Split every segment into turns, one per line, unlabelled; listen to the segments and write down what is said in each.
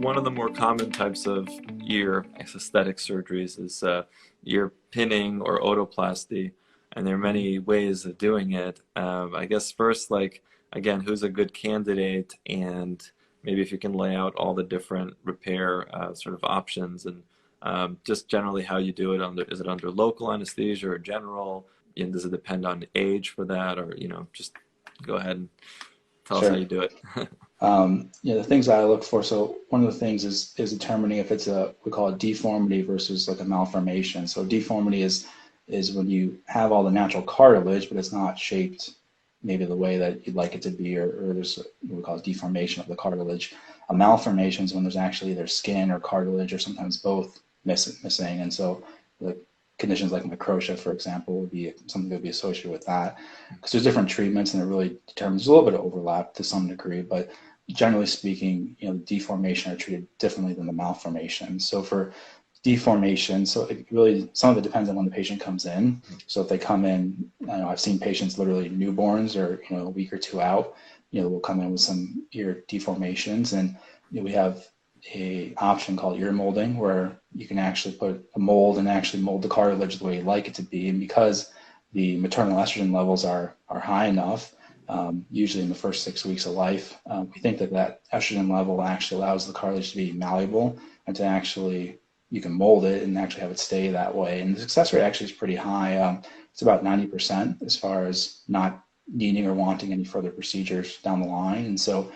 one of the more common types of ear aesthetic surgeries is ear pinning or otoplasty, and there are many ways of doing it. I guess first, like, again, who's a good candidate, and maybe if you can lay out all the different repair sort of options, and just generally how you do it. Is it under local anesthesia or general? And does it depend on age for that, or just go ahead and tell us how
Sure.
you do it.
The things that I look for. So one of the things is determining if it's we call it deformity versus like a malformation. So deformity is when you have all the natural cartilage, but it's not shaped maybe the way that you'd like it to be, or there's what we call deformation of the cartilage. A malformation is when there's actually either skin or cartilage or sometimes both missing. And so the conditions like microtia, for example, would be something that would be associated with that, because there's different treatments and it really determines a little bit of overlap to some degree, but generally speaking, deformation are treated differently than the malformation. So for deformation, so it really, some of it depends on when the patient comes in. So if they come in, I've seen patients literally newborns or a week or two out, will come in with some ear deformations, and we have a option called ear molding, where you can actually put a mold and actually mold the cartilage the way you like it to be. And because the maternal estrogen levels are high enough, usually in the first 6 weeks of life, we think that estrogen level actually allows the cartilage to be malleable and to actually, you can mold it and actually have it stay that way. And the success rate actually is pretty high. It's about 90% as far as not needing or wanting any further procedures down the line. And so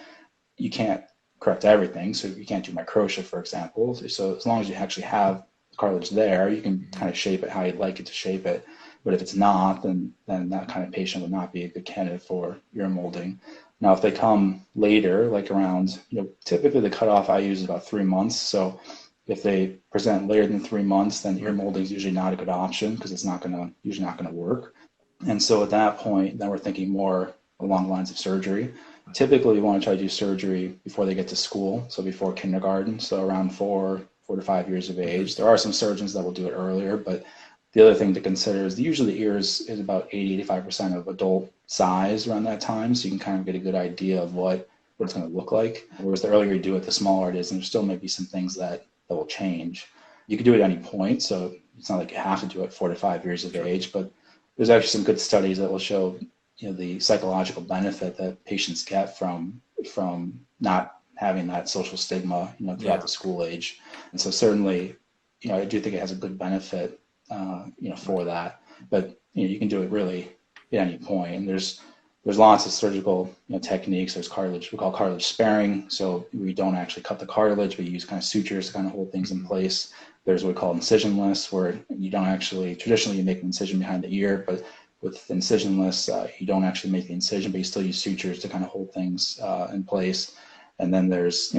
you can't correct everything. So you can't do microtia, for example. So as long as you actually have the cartilage there, you can kind of shape it how you'd like it to shape it. But if it's not, then that kind of patient would not be a good candidate for ear molding. Now, if they come later, like around, typically the cutoff I use is about 3 months. So if they present later than 3 months, then ear molding is usually not a good option, because it's usually not gonna work. And so at that point, then we're thinking more along the lines of surgery. Typically, we want to try to do surgery before they get to school, so before kindergarten, so around 4 to 5 years of age. There are some surgeons that will do it earlier, but the other thing to consider is usually the ears is about 80–85% of adult size around that time, so you can kind of get a good idea of what it's going to look like. Whereas the earlier you do it, the smaller it is, and there still may be some things that will change. You can do it at any point, so it's not like you have to do it 4 to 5 years of age, but there's actually some good studies that will show the psychological benefit that patients get from not having that social stigma throughout the school age. And so certainly I do think it has a good benefit for that, but you can do it really at any point. And there's lots of surgical techniques. There's cartilage, we call cartilage sparing, so we don't actually cut the cartilage, we use kind of sutures to kind of hold things in place. There's what we call incisionless, where you don't actually, traditionally you make an incision behind the ear, but with incisionless, you don't actually make the incision, but you still use sutures to kind of hold things in place. And then there's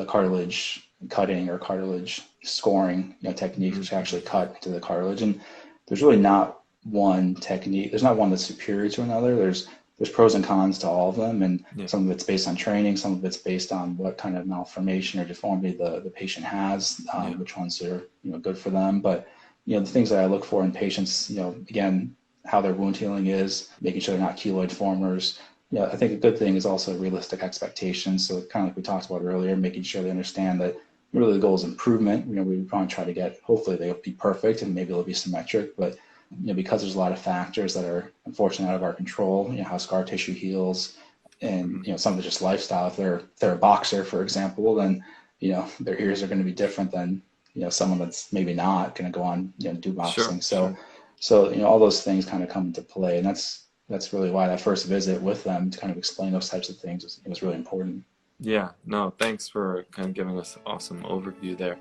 cartilage cutting or cartilage scoring techniques, which actually cut into the cartilage. And there's really not one technique. There's not one that's superior to another. There's pros and cons to all of them, and some of it's based on training, some of it's based on what kind of malformation or deformity the patient has, which ones are good for them. But the things that I look for in patients, again, how their wound healing is, making sure they're not keloid formers. I think a good thing is also realistic expectations. So kind of like we talked about earlier, making sure they understand that really the goal is improvement. We want to try to get, hopefully they'll be perfect and maybe they'll be symmetric, but because there's a lot of factors that are unfortunately out of our control, how scar tissue heals, and some of it's just lifestyle. If they're a boxer, for example, then their ears are going to be different than someone that's maybe not going to go on do boxing. So all those things kind of come into play, and that's really why that first visit with them to kind of explain those types of things was really important.
Yeah, no, thanks for kind of giving us an awesome overview there.